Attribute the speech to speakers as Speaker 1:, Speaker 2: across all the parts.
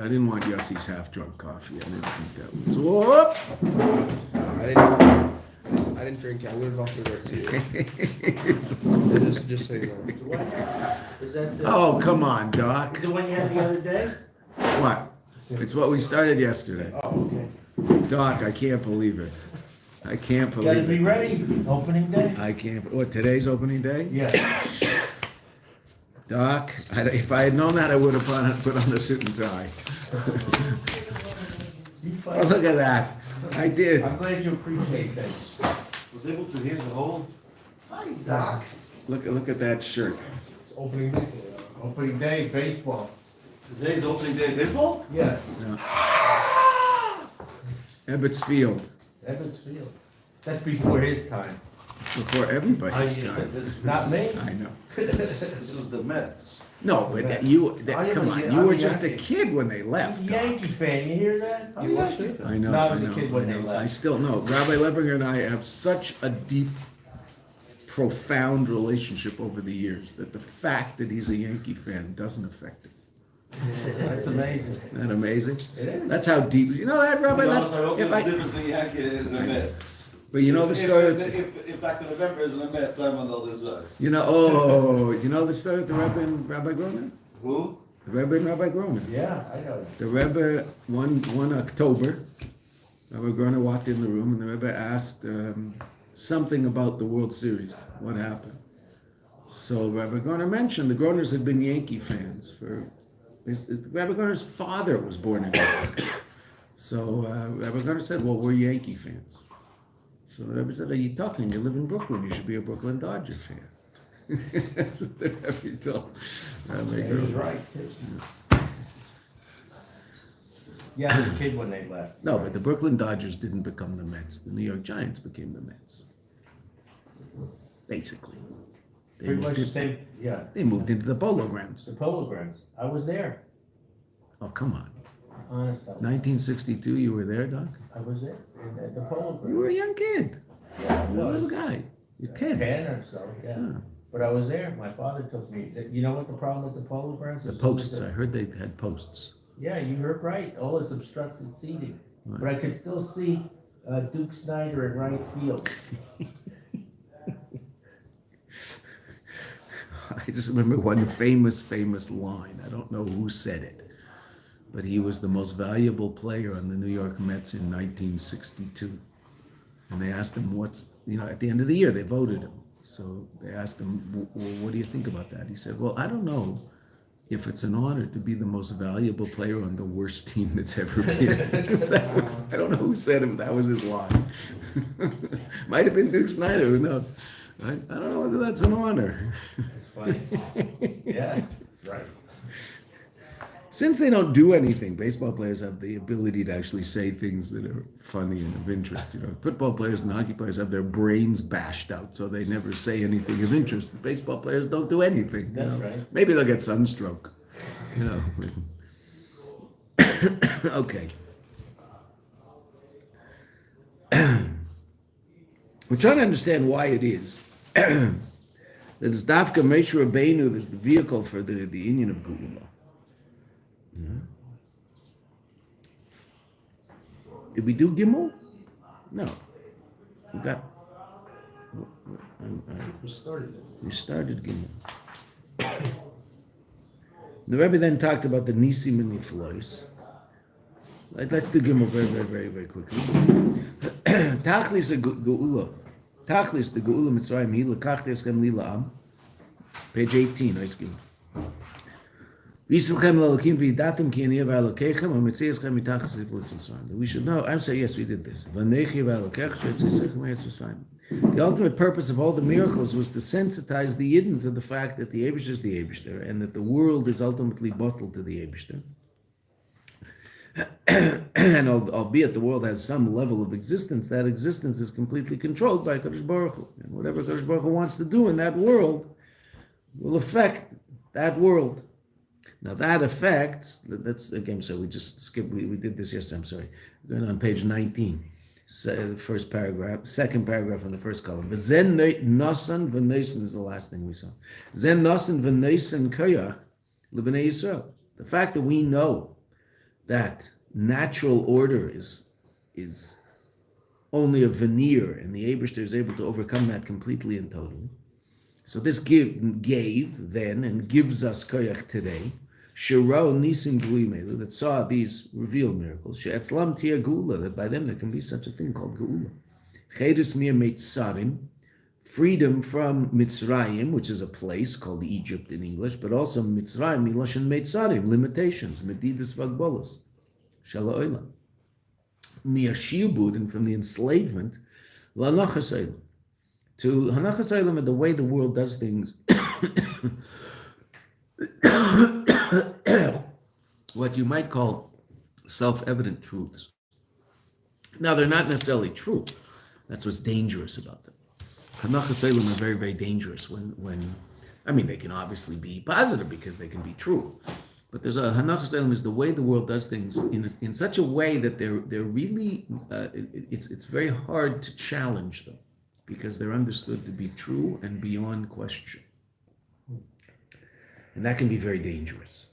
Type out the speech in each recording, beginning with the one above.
Speaker 1: I didn't want Yossi's half-drunk coffee. I didn't think that was. Whoop!
Speaker 2: I didn't drink it. I would have offered it to you. just so you know.
Speaker 3: Is that the,
Speaker 1: Oh, come on, Doc.
Speaker 3: the one you had the other day?
Speaker 1: What? It's what we started yesterday.
Speaker 3: Oh, okay.
Speaker 1: Doc, I can't believe it. I can't
Speaker 3: Gotta
Speaker 1: believe
Speaker 3: be
Speaker 1: it.
Speaker 3: ready, opening day?
Speaker 1: I can't. What, today's opening day?
Speaker 3: Yeah.
Speaker 1: Doc, if I had known that, I would have put on a suit and tie. Oh, look at that. I did.
Speaker 3: I'm glad you appreciate this.
Speaker 4: Was able to hear the whole.
Speaker 3: Hi, Doc.
Speaker 1: Look at that shirt.
Speaker 2: It's opening day.
Speaker 3: Opening day, baseball.
Speaker 4: Today's opening day of baseball?
Speaker 3: Yeah.
Speaker 1: Ebbets Field.
Speaker 3: Evans Field. That's before his time.
Speaker 1: Before everybody's
Speaker 4: Yeah,
Speaker 1: time.
Speaker 4: this
Speaker 3: Not me.
Speaker 1: I know.
Speaker 4: This is the Mets.
Speaker 1: No, but
Speaker 3: I
Speaker 1: come
Speaker 3: am
Speaker 1: on.
Speaker 3: a-
Speaker 1: You
Speaker 3: I'm
Speaker 1: were
Speaker 3: a
Speaker 1: just a
Speaker 3: Yankee.
Speaker 1: kid when they left.
Speaker 3: He's a
Speaker 1: Doc.
Speaker 3: Yankee fan, you hear that? I'm a Yankee fan.
Speaker 1: I know.
Speaker 3: No, I was
Speaker 1: I
Speaker 3: a
Speaker 1: know,
Speaker 3: kid when
Speaker 1: I
Speaker 3: they
Speaker 1: know.
Speaker 3: left.
Speaker 1: I still know. Rabbi Levinger and I have such a deep, profound relationship over the years that the fact that he's a Yankee fan doesn't affect him.
Speaker 3: That's amazing.
Speaker 1: Isn't that amazing?
Speaker 3: It is.
Speaker 1: That's how deep. You know that, Rabbi?
Speaker 4: I
Speaker 1: That's,
Speaker 4: don't
Speaker 1: if
Speaker 4: know
Speaker 1: I,
Speaker 4: the difference between Yankee and the Mets.
Speaker 1: but you know the story.
Speaker 4: If back to November is the Mets, I'm on the other side.
Speaker 1: You know the story with the Rebbe and Rabbi Groman?
Speaker 4: Who?
Speaker 1: The Rebbe and Rabbi Groman.
Speaker 3: Yeah, I know.
Speaker 1: The Rebbe, one October, Rabbi Groner walked in the room and the Rebbe asked something about the World Series. What happened? So Rabbi Groner mentioned the Groners had been Yankee fans for. Rabbi Groner's father was born in America. So Rabbi Groner said, well, we're Yankee fans. So the Rebbe said, are you talking? You live in Brooklyn. You should be a Brooklyn Dodger fan. That's what the Rebbe told Rabbi
Speaker 3: Yeah, he was
Speaker 1: Groner.
Speaker 3: right, too. Yeah, I was a kid when they left.
Speaker 1: No, but the Brooklyn Dodgers didn't become the Mets. The New York Giants became the Mets. Basically.
Speaker 3: Pretty much the same, yeah.
Speaker 1: They moved into the Polo Grounds.
Speaker 3: The Polo Grounds. I was there,
Speaker 1: Oh, come on.
Speaker 3: honest.
Speaker 1: 1962, you were there, Doc?
Speaker 3: I was there, at the Polo
Speaker 1: You were a
Speaker 3: Grounds.
Speaker 1: young kid.
Speaker 3: Yeah, I
Speaker 1: You were a little
Speaker 3: was.
Speaker 1: guy. You're 10.
Speaker 3: 10 or so, yeah.
Speaker 1: Yeah.
Speaker 3: But I was there, my father took me. You know what the problem with the Polo Grounds
Speaker 1: The
Speaker 3: is?
Speaker 1: posts, I heard they had posts.
Speaker 3: Yeah, you heard right, all this obstructed seating.
Speaker 1: Right.
Speaker 3: But I could still see Duke Snyder in right field.
Speaker 1: I just remember one famous line. I don't know who said it, but he was the most valuable player on the New York Mets in 1962. And they asked him at the end of the year, they voted him. So they asked him, well, what do you think about that? He said, well, I don't know if it's an honor to be the most valuable player on the worst team that's ever been. I don't know who said him, that was his line. Might have been Duke Snyder, who knows? I don't know whether that's an honor.
Speaker 3: It's funny. Yeah, that's right.
Speaker 1: Since they don't do anything, baseball players have the ability to actually say things that are funny and of interest. Football players and hockey players have their brains bashed out, so they never say anything of interest. Baseball players don't do anything.
Speaker 3: That's right.
Speaker 1: Maybe they'll get sunstroke. Okay. We're trying to understand why it is that it's Dafka Moshe Rabbeinu that's the vehicle for the union of Geula. Did we do Gimel? No. We got.
Speaker 2: We started it.
Speaker 1: We started Gimel. The Rebbe then talked about the Nisim and Niflois. Let's do Gimel very quickly. Tachlis a Geula. Tachlis the Geula Mitzrayim hi lekachtes eschem li la'am. Page 18. Nice Gimel. We should know, I'm saying, yes, we did this. The ultimate purpose of all the miracles was to sensitize the Yidden to the fact that the Eibishter is the Eibishter and that the world is ultimately bottled to the Eibishter. And albeit the world has some level of existence, that existence is completely controlled by Kadosh Baruch Hu. And whatever Kadosh Baruch Hu wants to do in that world will affect that world. Now that affects, that's again, so we just skipped, we did this yesterday, I'm sorry. Going on page 19, first paragraph, second paragraph on the first column. V'zen nosan v'neisen is the last thing we saw. Zen nosan v'neisen koyach l'bnei Yisrael. The fact that we know that natural order is only a veneer, and the Eibishter is able to overcome that completely and totally. So this gave then and gives us koyach today, shiro nisim gluimelu, that saw these revealed miracles, she'etzlam tia geula, that by them there can be such a thing called geula. Chedus mir meitzarim, freedom from Mitzrayim, which is a place called Egypt in English, but also Mitzrayim, miloshen meitzarim, limitations, medidas vagbolos, shala oilam. Miashibud, and from the enslavement, lanachas oilam, to hanachas oilam, and the way the world does things, what you might call self-evident truths. Now, they're not necessarily true. That's what's dangerous about them. Hanachas oilam are very, very dangerous when I mean, they can obviously be positive because they can be true. But there's a hanachas oilam is the way the world does things in such a way that they're really it's very hard to challenge them because they're understood to be true and beyond question, and that can be very dangerous.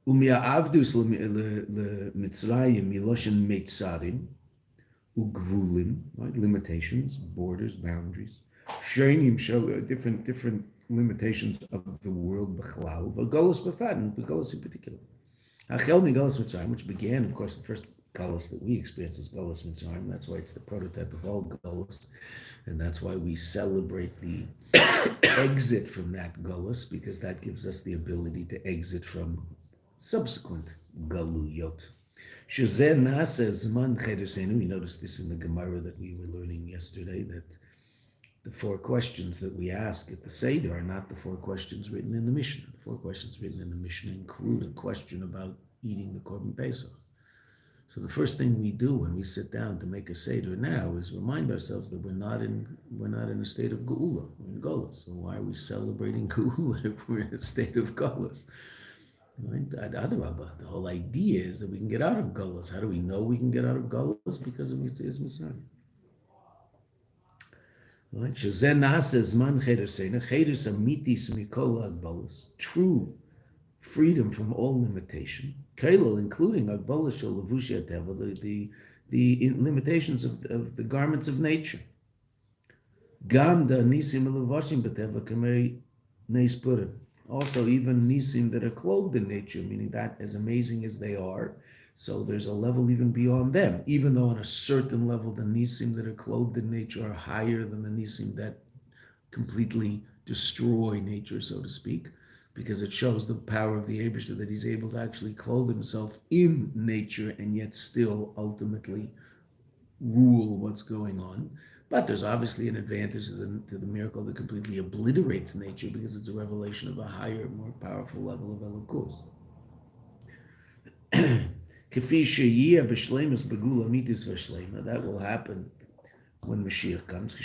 Speaker 1: Umia avdus lemitzrayim miloshen meitzarim ugvulim, right? Limitations, borders, boundaries. Shainim show different limitations of the world b'chlal, v'golos b'frat, and v'golos in particular. Achel migolos Mitzrayim, which began, of course, the first golos that we experience is golos Mitzrayim. That's why it's the prototype of all golos, and that's why we celebrate the exit from that golos, because that gives us the ability to exit from subsequent galuyot. Shezeh na'aseh zman chederseinu. We noticed this in the Gemara that we were learning yesterday, that the 4 questions that we ask at the Seder are not the 4 questions written in the Mishnah. The 4 questions written in the Mishnah include a question about eating the Korban Pesach. So the first thing we do when we sit down to make a Seder now is remind ourselves that we're not in a state of Geula, we're in Golos. So why are we celebrating Geula if we're in a state of Golos? Right? The whole idea is that we can get out of Golos. How do we know we can get out of Golos? Because of Mitzvah. Right? Shezeh na'aseh zman chederseinu, chedus amitis mikol agbolos, true freedom from all limitation, kailol, including agbolos shel levushi hateva, the limitations of the garments of nature. Gam da nisim elevashim b'teva kamei neis purim. Also, even nisim that are clothed in nature, meaning that as amazing as they are, so there's a level even beyond them, even though on a certain level the nisim that are clothed in nature are higher than the nisim that completely destroy nature, so to speak, because it shows the power of the Eibishter that he's able to actually clothe himself in nature and yet still ultimately rule what's going on. But there's obviously an advantage to the miracle that completely obliterates nature because it's a revelation of a higher, more powerful level of Elokus. That will happen when Mashiach comes.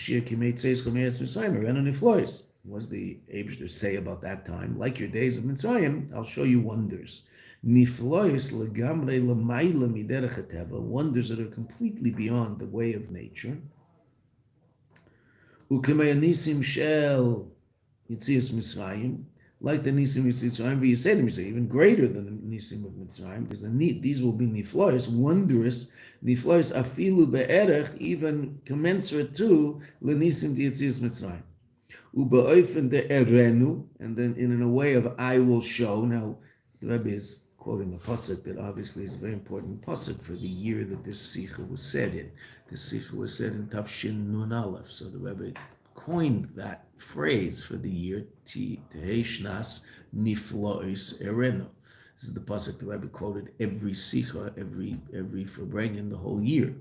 Speaker 1: What does the Eibishter say about that time? Like your days of Mitzrayim, I'll show you wonders. Wonders that are completely beyond the way of nature. Like the Nisim Mitzrayim, Mitzrayim, even greater than the Nisim of Mitzrayim, because these will be Niflois, wondrous, Niflois afilu be'erech, even commensurate to the Nisim Yetzias Mitzrayim. Ube'oifen de erenu, and then in a way of I will show. Now, the Rebbe is quoting a pasuk that obviously is a very important pasuk for the year that this Sicha was said in. This Sicha was said in Tafshin Nun Aleph, so the Rebbe coined that phrase for the year Tehei Shnas Niflois Erenu. This is the pasuk the Rebbe quoted every Sicha, every Farbrengen, the whole year.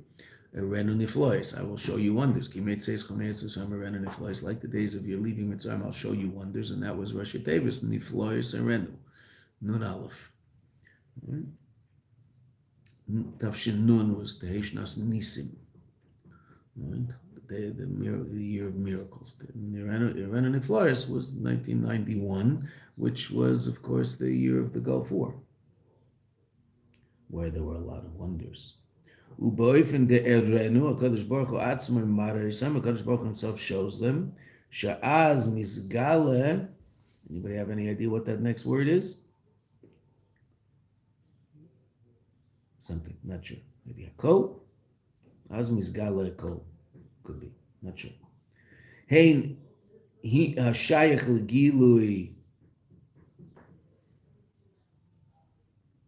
Speaker 1: Erenu Niflois, I will show you wonders. Erenu Niflois, like the days of your leaving Mitzrayim, I'll show you wonders, and that was Rosh Tevis Niflois Erenu, Nun Aleph. Tafshin Nun was Tehei Shnas Nisim. Right? The year of miracles. Erenu Niflois was 1991, which was, of course, the year of the Gulf War, where there were a lot of wonders. Uboifen de Erenu, HaKadosh Baruch Hu Atzmai Marisam, HaKadosh Baruch Hu himself shows them. Sha'az Mizgale Anybody have any idea what that next word is? Something, not sure. Maybe a ko? Azmis gala ko. Could be, not sure. Hein, he shayach legilui.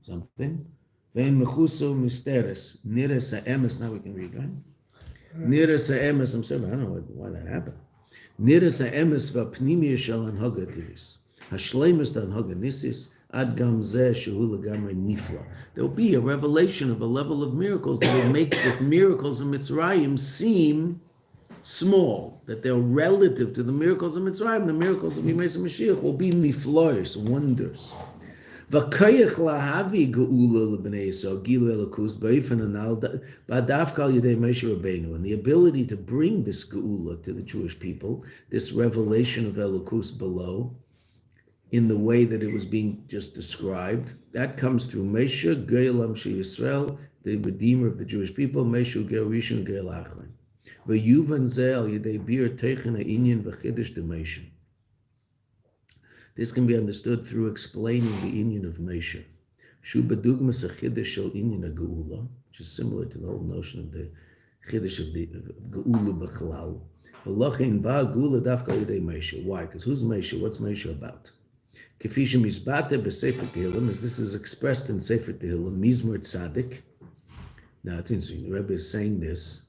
Speaker 1: Something. Vein mechuso misteris. Niris ha'emes, now we can read, right? Niris ha'emes, I'm sorry, I don't know why that happened. Niris ha'emes va'pnimiyah shel hanhaga tivis. Hashleimus hanhaga nisis. Ad gam zeh shehu legamrei nifla. There will be a revelation of a level of miracles that will make the miracles of Mitzrayim seem small, that they're relative to the miracles of Mitzrayim. The miracles of Immerse Mashiach will be niflois, wonders. V'kayach lahavi geula lebnei Yisrael gilu elokus b'ofen anal ba'davka al yedei Moshe Rabbeinu, and the ability to bring this geula to the Jewish people, this revelation of elokus below, in the way that it was being just described, that comes through Moshe Ge'elam Yisrael, the Redeemer of the Jewish people, Moshe Ge'el Rishon Ge'el Achron. V'yuvan zeh al yedei bir teichen ha'inyan v'chidush d'Moshe. This can be understood through explaining the inyan of Moshe. Shu b'dugmas ha'chidush shel inyan ha'geula, which is similar to the whole notion of the chidush of the geula b'chalal. V'lochein ba geula dafka al yedei Moshe. Why? Because who's Moshe? What's Moshe about? Kefishim Mizbate b'Sefer Tehillim, as this is expressed in Sefer Tehillim, Mizmor Tzadik. Now it's interesting, the Rebbe is saying this,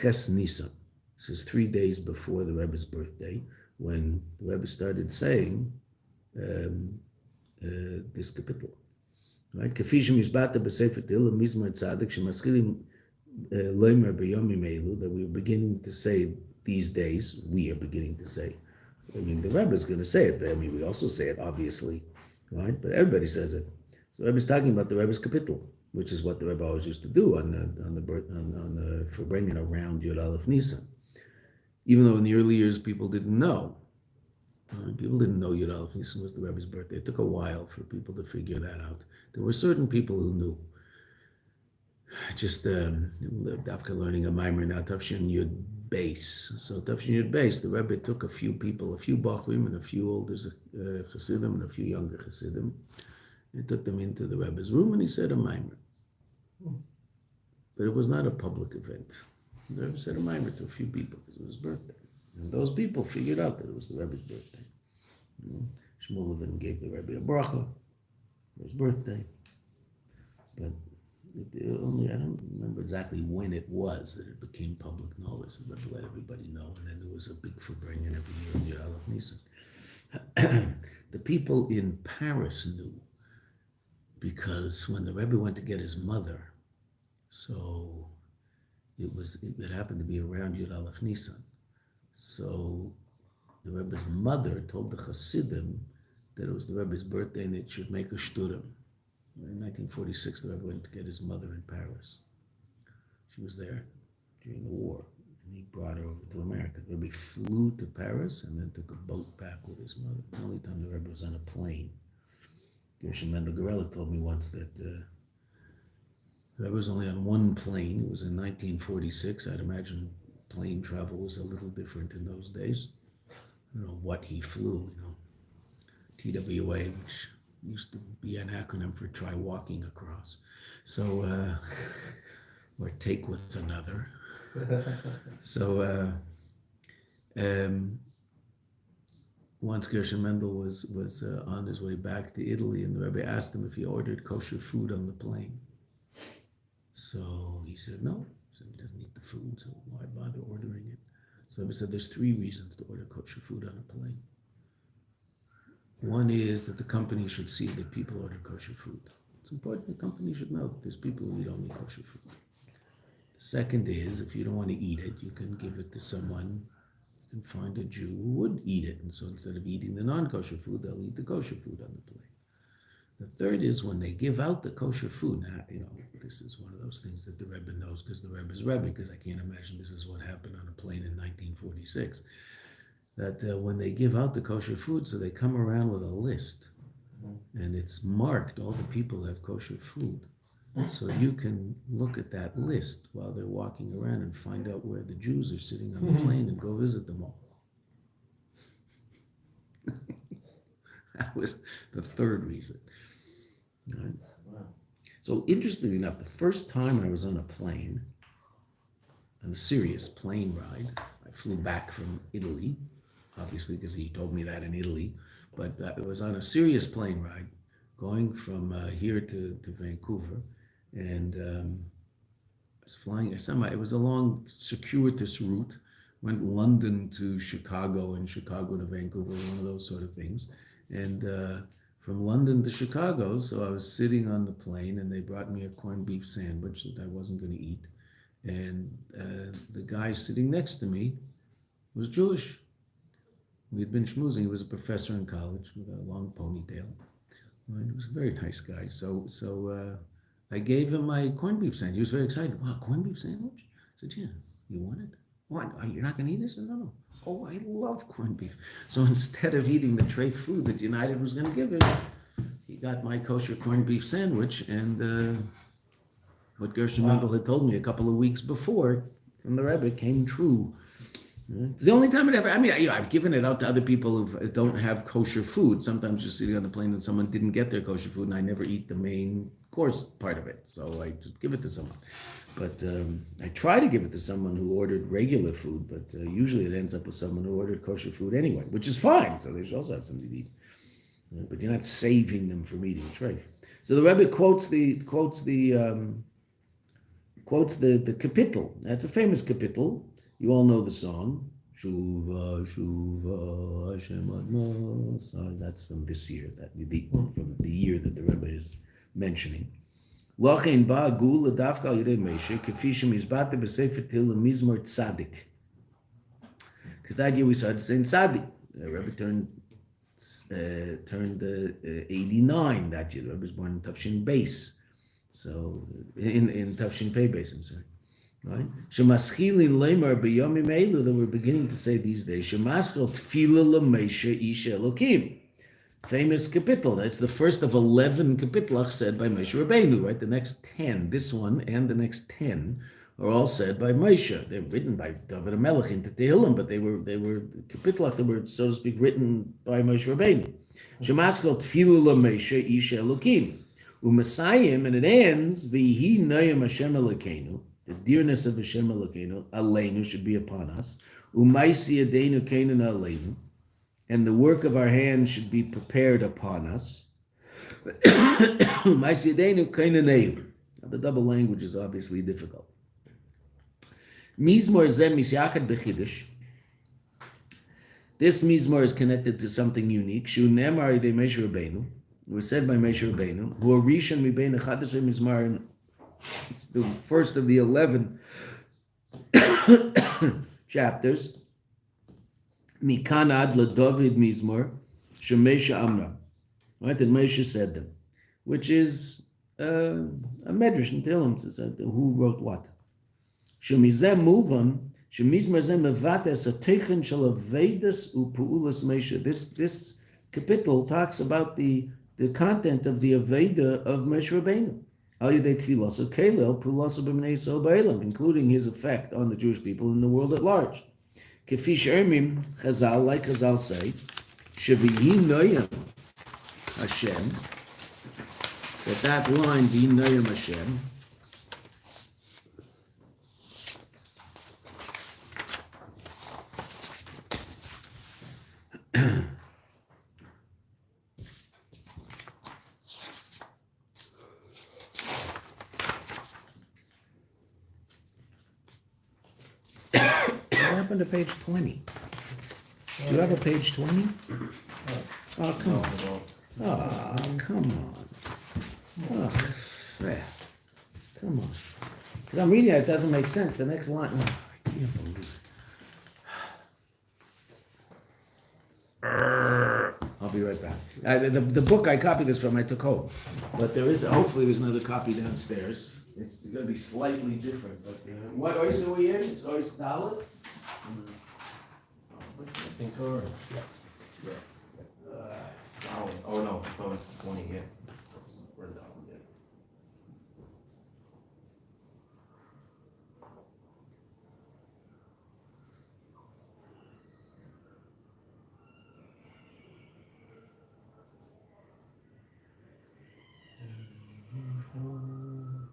Speaker 1: Ches Nisan. This is 3 days before the Rebbe's birthday, when the Rebbe started saying this capital. Right? Kefishim Mizbate b'Sefer Tehillim, Mizmor Tzadik, Shemaschilim Loimer b'Yomim Eilu, that we are beginning to say these days, we are beginning to say. I mean, the Rebbe is going to say it, but I mean, we also say it, obviously, right? But everybody says it. So the Rebbe is talking about the Rebbe's capital, which is what the Rebbe always used to do for bringing around Yud Aleph Nisan. Even though in the early years people didn't know. People didn't know Yud Aleph Nisan was the Rebbe's birthday. It took a while for people to figure that out. There were certain people who knew. Just Dafka learning a mimer now, Tafshin Yud Beis. So Tafshin Yud Beis, the Rebbe took a few people, a few Bachrim and a few older Chassidim and a few younger Chassidim. He took them into the Rebbe's room and he said a mimer. But it was not a public event. The Rebbe said a mimer to a few people because it was his birthday. And those people figured out that it was the Rebbe's birthday. Shmuel Levin gave the Rebbe a bracha for his birthday. But only, I don't remember exactly when it was that it became public knowledge. The Rebbe let everybody know, and then there was a big Farbrengen every year in Yud Aleph Nisan. The people in Paris knew, because when the Rebbe went to get his mother, so it happened to be around Yud Aleph Nisan. So the Rebbe's mother told the Chassidim that it was the Rebbe's birthday and they should make a shturim. In 1946, the Rebbe went to get his mother in Paris. She was there during the war, and he brought her over to America. The Rebbe flew to Paris and then took a boat back with his mother. The only time the Rebbe was on a plane. Gershom Mendel Gorelick told me once that the Rebbe was only on one plane. It was in 1946. I'd imagine plane travel was a little different in those days. I don't know what he flew, TWA, which used to be an acronym for try walking across. So, or take with another. So, once Gershom Mendel was on his way back to Italy, and the Rebbe asked him if he ordered kosher food on the plane. So he said no. He said he doesn't eat the food, so why bother ordering it? So the Rebbe said there's 3 reasons to order kosher food on a plane. One is that the company should see that people order kosher food. It's important the company should know that there's people who eat only kosher food. The second is, if you don't want to eat it, you can give it to someone. You can find a Jew who would eat it, and so instead of eating the non-kosher food, they'll eat the kosher food on the plane. The third is when they give out the kosher food. Now, this is one of those things that the Rebbe knows because the Rebbe is Rebbe, because I can't imagine this is what happened on a plane in 1946. That when they give out the kosher food, so they come around with a list, and it's marked, all the people have kosher food. So you can look at that list while they're walking around and find out where the Jews are sitting on the plane and go visit them all. That was the third reason. Right?
Speaker 3: Wow.
Speaker 1: So interestingly enough, the first time I was on a plane, on a serious plane ride, I flew back from Italy, obviously because he told me that in Italy, but it was on a serious plane ride going from here to Vancouver, and I was flying, it was a long circuitous route, went London to Chicago and Chicago to Vancouver, one of those sort of things. And from London to Chicago, so I was sitting on the plane and they brought me a corned beef sandwich that I wasn't going to eat. And the guy sitting next to me was Jewish. We had been schmoozing. He was a professor in college with a long ponytail. Right? He was a very nice guy. So I gave him my corned beef sandwich. He was very excited. Wow, corned beef sandwich? I said, yeah. You want it? What? You're not going to eat this? No. Oh, I love corned beef. So instead of eating the tray food that United was going to give him, he got my kosher corned beef sandwich. And what Gershon Mendel had told me a couple of weeks before from the Rebbe came true. It's the only time it ever, I've given it out to other people who don't have kosher food. Sometimes you're sitting on the plane and someone didn't get their kosher food and I never eat the main course part of it. So I just give it to someone. But I try to give it to someone who ordered regular food, but usually it ends up with someone who ordered kosher food anyway, which is fine. So they should also have something to eat. But you're not saving them from eating treif. So the Rebbe quotes the kapitel. That's a famous kapitel. You all know the song. Shuva, Shuva, Hashem Admos. That's from this year, from the year that the Rebbe is mentioning. Lochein ba gula davka al yedei Moshe kefi shemizbate b'sefer Tehillim mizmor tzadik. Because that year we started saying tzadik. The Rebbe turned 89 that year. The Rebbe was born in Tafshin Beis. So in Tafshin Pei Beis, I'm sorry. Right? Shemaschilin lemar b'yomim elu, that we're beginning to say these days. Shemaschil tefila l'meisha isha Elokim. Famous kapitel. That's the first of 11 kapitlach said by Moshe Rabbeinu. Right? The next 10, this one and the next 10, are all said by Moshe. They're written by David HaMelech into Tehillim, but they were kapitlach that were, so to speak, written by Moshe Rabbeinu. Shemaschil tefila l'meisha isha Elokim. U'Mesayim, and it ends v'yihi noyam Hashem Elokeinu. The dearness of Hashem Elokeinu, Aleinu, should be upon us. Umaisi Adeinu Keinu Aleinu, and the work of our hands should be prepared upon us. Umaisi Adeinu Keinu Neilu. The double language is obviously difficult. Mizmor Zem Misyachad B'Chidush. This Mizmor is connected to something unique. Shu Nemar Yidei Moshe Rabbeinu. It was said by Moshe Rabbeinu. Hu Rishon Mibein Echadash Mizmarim. It's the first of the 11 chapters. Mikan ad LeDavid Mizmor Shemesha Amra. Right, that Moshe said them, which is a medrash in Tehillim, who wrote what. Shemizem Muvan Shemizmor Zem Mevates Ateichen Shel Avedas U'Pu'ulas Moshe. This kapitel talks about the content of the Aveda of Moshe Rabbeinu. Including his effect on the Jewish people in the world at large. Kefish Ermim Chazal, like Chazal say, Shevihi Noyam Hashem, that line, Vihi Noyam Hashem, to page 20. Do you have a page 20? Oh, come on. Oh, come on. Oh, yeah. Come on. Because I'm reading it, it doesn't make sense. The next line. Oh, I can't believe it. I'll be right back. The book I copied this from, I took home. But hopefully there's another copy downstairs. It's going to be slightly different. But what oyster are we in? It's oyster Dalit?
Speaker 3: I think so. Yeah. Oh no, it's 20 here. We're down here. From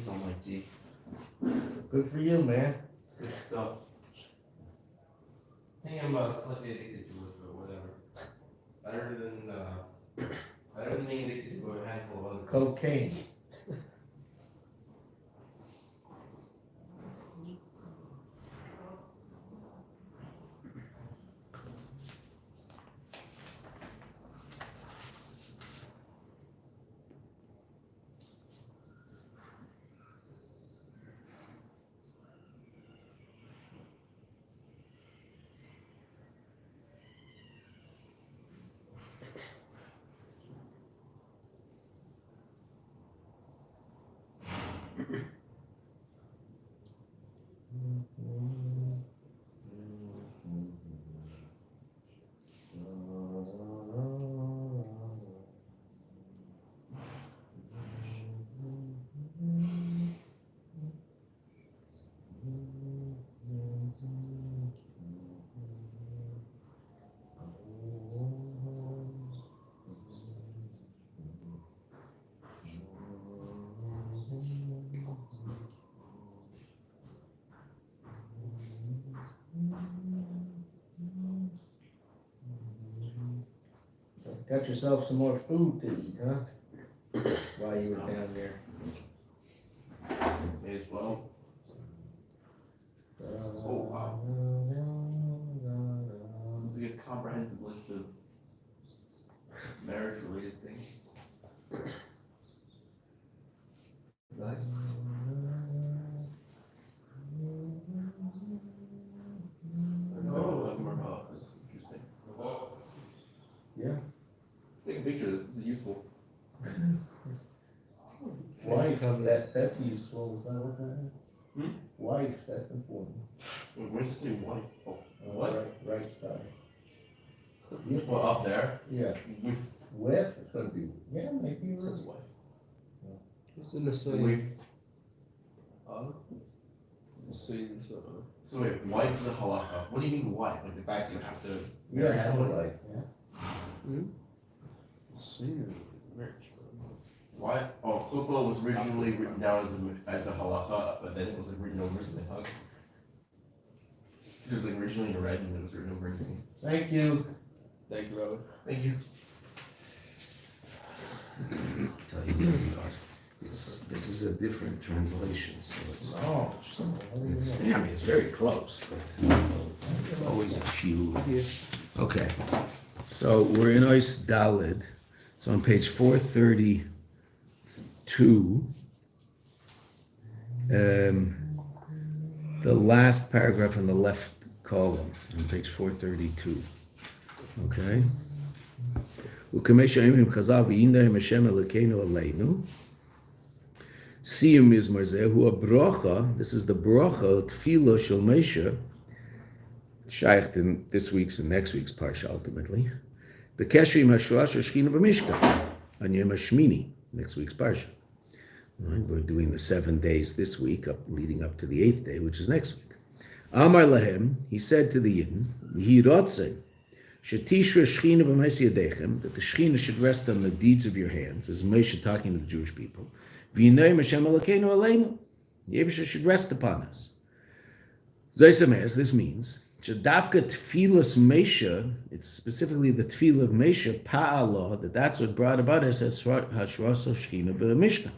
Speaker 3: my tea. Good for you, man. Good stuff. I think I'm slightly addicted to it, but whatever. Better than being addicted to a handful of other cocaine. Got yourself some more food to eat, huh? While you were down there. May as well. Oh, wow. This is a comprehensive list of marriage-related things. Nice. Oh, that's interesting. Yeah. Take a picture of this. This is useful. Wife, that's useful. Is that what that is? Wife, that's important. Where's it say wife? Oh, what? Right side. Well, up there? Yeah. With? It's gonna be, yeah, maybe. It says wife.
Speaker 2: It's in the same.
Speaker 3: With. So wait, wife is a halacha. What do you mean wife? Like the fact that you have to marry someone? Wife, yeah.
Speaker 2: Same marriage.
Speaker 3: Why? Oh, chuppah was originally written down as a halacha, but then it was like written over something. It was like originally in red and then it was written over everything. Thank you.
Speaker 2: Thank you, Robert.
Speaker 3: Thank you.
Speaker 1: Tell you this is a different translation, so it's it's very close, but there's always a few. Okay, so we're in Ois Dalid. So on page 432, the last paragraph in the left column on page 432. Okay. Siyum Mizmor Zeh Hu Bracha. This is the bracha Tefillah Shel Moshe, shayked in this week's and next week's parsha ultimately. The Keshri Mashrosh Shechina B'Mishkan on Yom HaShmini, next week's parsha. Right, we're doing the 7 days this week, leading up to the 8th day, which is next week. Amar Lahem, he said to the Yidden, Yehi Rotzeh, Shetishra Shechina B'Mais Yadechem, that the Shechina should rest on the deeds of your hands, as Moshe talking to the Jewish people. V'yinei Hashem Elokeinu Aleinu, the Yebusha should rest upon us. Zaysames, this means, Shadafka Tfilas Mesha, it's specifically the Tfilah of Mesha, Pa'alah, that's what brought about us as Hashras Shechina B'Mishkan,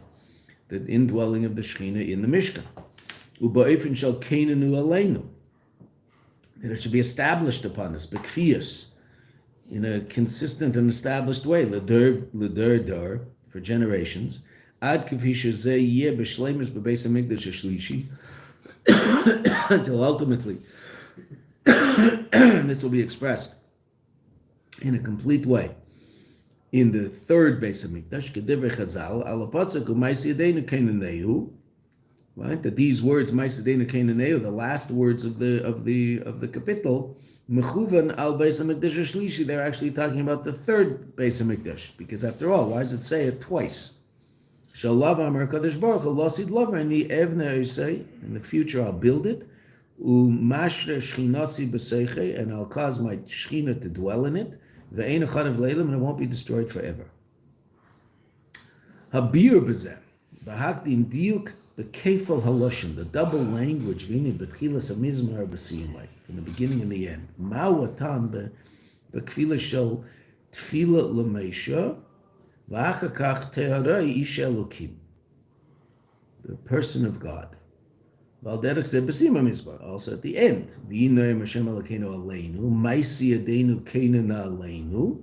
Speaker 1: the indwelling of the Shechina in the Mishkan. Uba'ifin Shal Kainanu Aleinu, that it should be established upon us, B'Kfiyas, in a consistent and established way, L'der, for generations, Ad Kafisha Zeh Yeh B'Shleimus B'Beis HaMikdash HaShlishi, until ultimately this will be expressed in a complete way in the third Beis HaMikdash, K'divrei Chazal, Al HaPasuk U'Mais Yadeinu Keinaneu, right? That these words, Ma'is Yadeinu Keinaneu, the last words of the capital, Mechuvan Al Beis HaMikdash HaShlishi, they're actually talking about the third Beis HaMikdash, because after all, why does it say it twice? Shalav Amar Kadosh Baruch Hu Losid Lavani Evne Isay, in the future I'll build it. Mashre Shchinasi B'Seiche, and I'll cause my Shechina to dwell in it. Ve'ein echad v'leilam, and it won't be destroyed forever. Habir b'zeh, b'hakdim diuk b'kefal haloshim, the double language, v'ini b'tchilas hamizmar b'siyumai, from the beginning and the end. Ma'u atan b'kfila shel tfila l'meisha, v'achar kach te'arai ish elokim, the person of God. Valderach said, "B'sima mizbar." Also at the end, "V'yinoyim Hashem Elokeinu aleinu, ma'isi yadeinu keinena aleinu."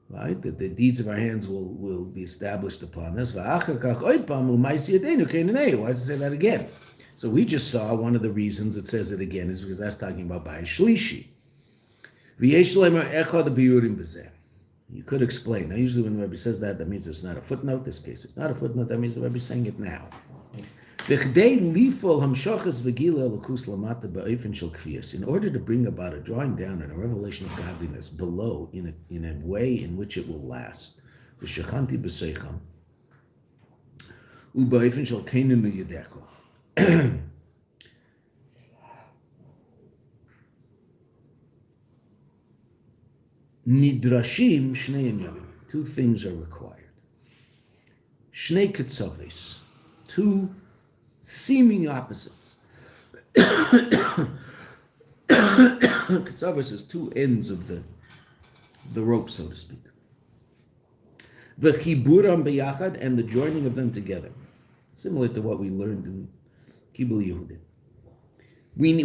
Speaker 1: Right, that the deeds of our hands will be established upon us. V'achar kach oipam u'ma'isi yadeinu keinenei. Why does it say that again? So we just saw one of the reasons it says it again is because that's talking about Bayis Shlishi. V'yesh lemer echad biurim b'zeh. You could explain. Now, usually when the Rebbe says that, that means it's not a footnote. This case, it's not a footnote. That means the Rebbe is saying it now. In order to bring about a drawing down and a revelation of godliness below in a way in which it will last. Nidrashim shnei inyanim. Two things are required. Shnei ketzaves. Two seeming opposites. Ketzavos is two ends of the rope, so to speak. V'chiburam beyachad, and the joining of them together, similar to what we learned in Kibbul Yehudim.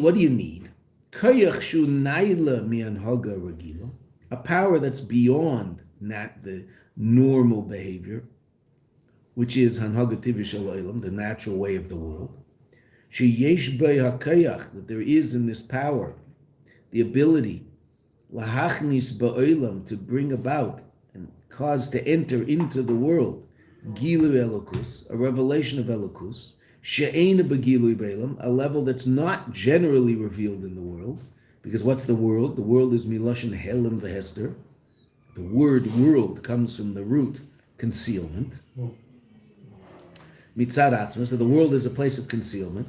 Speaker 1: What do you need? Koyach shu naila mi'anhaga regila, a power that's beyond the normal behavior, which is hanhaga tivui shel olam, the natural way of the world. Sheyesh bei hakayach, that there is in this power the ability lahachnis ba'olam, to bring about and cause to enter into the world gilu elokus, a revelation of elokus, she'eina begilu b'olam, a level that's not generally revealed in the world. Because what's the world? The world is miloshin helam v'hester. The word world comes from the root concealment. Mitzad atzma, so the world is a place of concealment.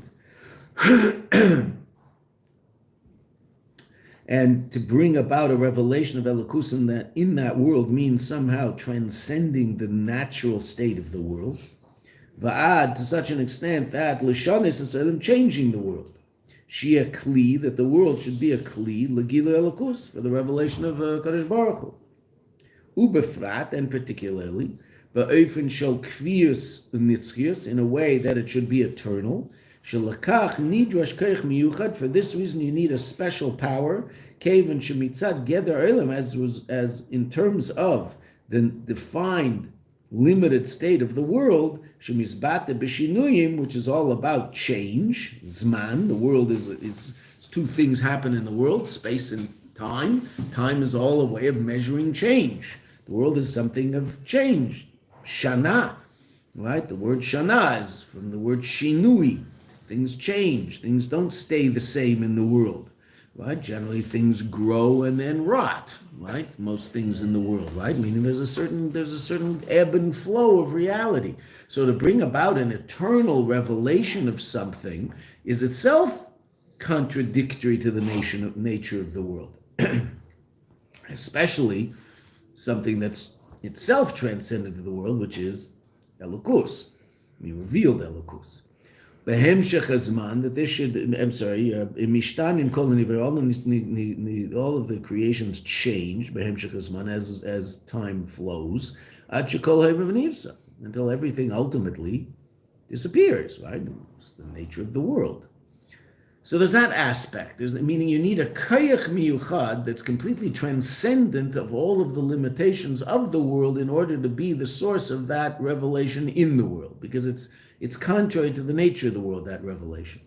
Speaker 1: And to bring about a revelation of Elokus in that world means somehow transcending the natural state of the world. Va'ad, to such an extent that l'shanis eselim, changing the world. Shia kli, that the world should be a kli, l'gilu Elokus, for the revelation of Kadosh Baruch Hu. Ubefrat, and particularly, ba'ofen shel kvius nitzchius, in a way that it should be eternal. Shelakach nidrash koich miyuchad, for this reason you need a special power. Kevan shemitzad geder olam, as in terms of the defined limited state of the world, shemizbate b'shinuyim, which is all about change. Zman, the world is two things happen in the world: space and time. Time is all a way of measuring change. The world is something of change. Shana, right? The word shana is from the word shinui. Things change. Things don't stay the same in the world, right? Generally, things grow and then rot, right? Most things in the world, right? Meaning there's a certain ebb and flow of reality. So to bring about an eternal revelation of something is itself contradictory to the nature of the world, especially something that's itself transcendent to the world, which is Elokus, revealed Elokus. Behemshech hazman, that this should, Mishtanim kol nivra, all of the creations change, Behemshech hazman, as time flows, ad shekol ha'ever v'nivsa, until everything ultimately disappears, right? It's the nature of the world. So there's that aspect. Meaning you need a koyach miyuchad that's completely transcendent of all of the limitations of the world in order to be the source of that revelation in the world, because it's contrary to the nature of the world, that revelation.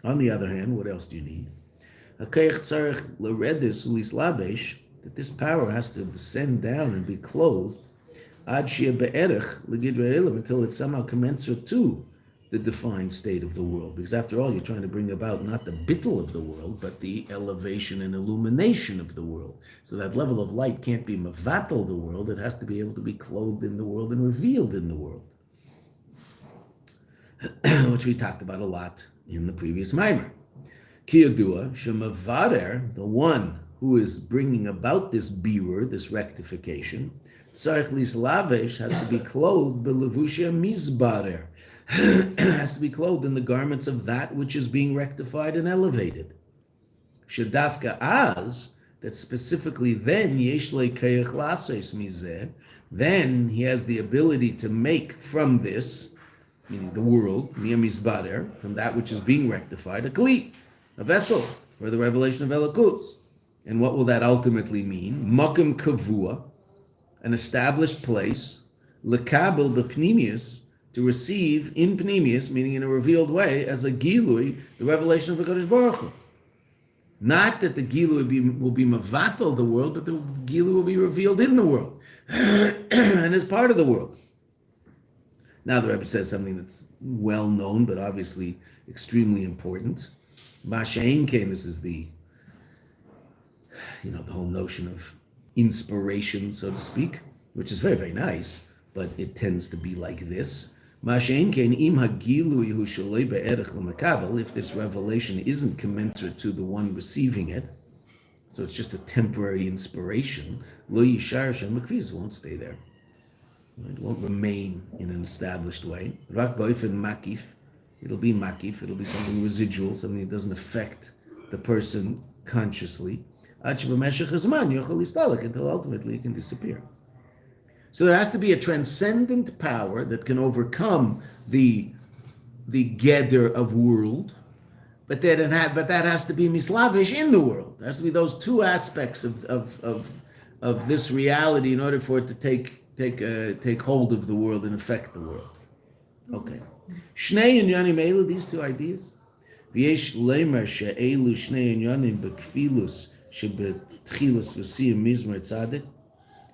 Speaker 1: On the other hand, what else do you need? A koyach tzarech l'redis u'lislabesh, that this power has to descend down and be clothed ad shia be'erech l'gidrei elam, until it's somehow commensurate to the defined state of the world. Because after all, you're trying to bring about not the bittul of the world, but the elevation and illumination of the world. So that level of light can't be mevatel the world, it has to be able to be clothed in the world and revealed in the world. Which we talked about a lot in the previous mimer. Ki yadua shemavader, the one who is bringing about this birur, this rectification, tzarich lislavesh, has to be clothed belevusha mizbarer, has to be clothed in the garments of that which is being rectified and elevated. Shedafka az, that specifically then yesh le kayach lases mizeh, then he has the ability to make from this, meaning the world, miyamizbader, from that which is being rectified, a kli, a vessel for the revelation of Elokus. And what will that ultimately mean? Makim kavua, an established place, lekabel b'pnimius, to receive in pnimius, meaning in a revealed way, as a gilui, the revelation of the Kadosh Baruch Hu. Not that the gilui will be mavatal the world, but the gilui will be revealed in the world and as part of the world. Now the Rebbe says something that's well known, but obviously extremely important. Masha'in came. This is the whole notion of inspiration, so to speak, which is very, very nice, but it tends to be like this. Masha'in came im hagilui hu shalei be'erech l'makabel. If this revelation isn't commensurate to the one receiving it, so it's just a temporary inspiration, lo yishar shem makviz, won't stay there. It won't remain in an established way. Rak boifen makif, it'll be makif, it'll be something residual, something that doesn't affect the person consciously. Until ultimately it can disappear. So there has to be a transcendent power that can overcome the geder of world, but that has to be mislavish in the world. There has to be those two aspects of this reality in order for it to take hold of the world and affect the world. Okay. Shnei inyanim elu, these two ideas. V'yesh leimer she'elu shnei inyanim b'kfilus shebetchilus v'siyam mizmer tzadik.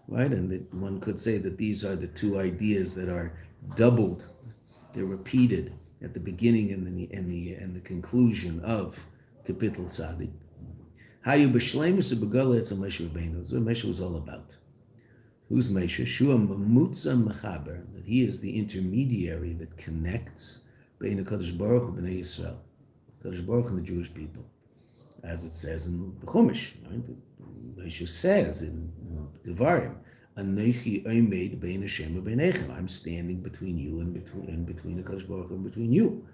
Speaker 1: Right, and that one could say that these are the two ideas that are doubled, they're repeated at the beginning and the conclusion of Kapitel Tzadik. Hayu b'shleimus b'gala etzel Moshe Rabbeinu. That's what Moshe was all about. Who's Moshe? Shua mamutza mechaber, that he is the intermediary that connects Bein HaKadosh Baruch Hu b'nei Yisrael, Kadosh Baruch Hu and the Jewish people, as it says in the Chumash. Right? Moshe says in Devarim, Anechi oimed bein Hashem u'beinechem. I'm standing between you and between the Kadosh Baruch Hu and between you.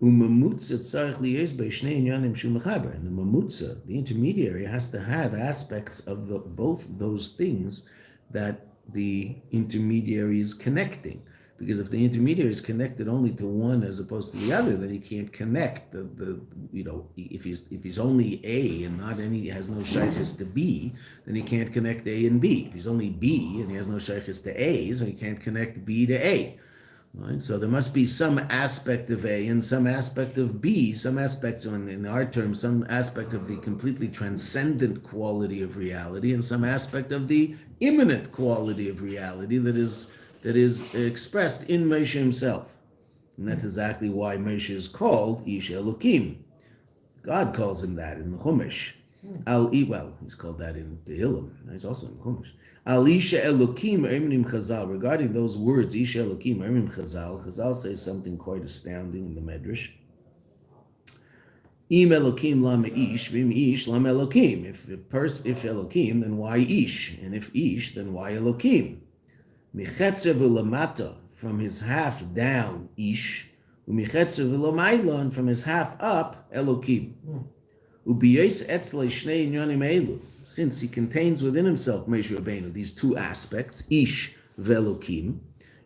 Speaker 1: Umamutza tzarich liyez be'shnei inyanim shu mechaber. And the mamutza, the intermediary, has to have aspects of both those things that the intermediary is connecting. Because if the intermediary is connected only to one as opposed to the other, then he can't connect if he's only A and not any, has no shaykhis to B, then he can't connect A and B. If he's only B and he has no shaykhis to A, so he can't connect B to A. Right? So there must be some aspect of A and some aspect of B, some aspects, in our terms, some aspect of the completely transcendent quality of reality and some aspect of the immanent quality of reality that is expressed in Moshe himself. And that's exactly why Moshe is called Ish Elokim. God calls him that in the Chumash. He's called that in Tehillim. He's also in the Chumash. Al Isha Elokim Emrim Chazal. Regarding those words, Isha Elokim Emrim Chazal, Chazal says something quite astounding in the Medrash. Im Elokim Lama Ish, Vim Ish Lama Elokim. If Elokim, then why Ish? And if Ish, then why Elokim? Michetzev ulamata, from his half down, Ish, umichetzev ulamayla, and from his half up, Elokim. Ubiyes etzle shnei inyanim elu, since he contains within himself, Moshe Rabbeinu, these two aspects, Ish ve'Elokim,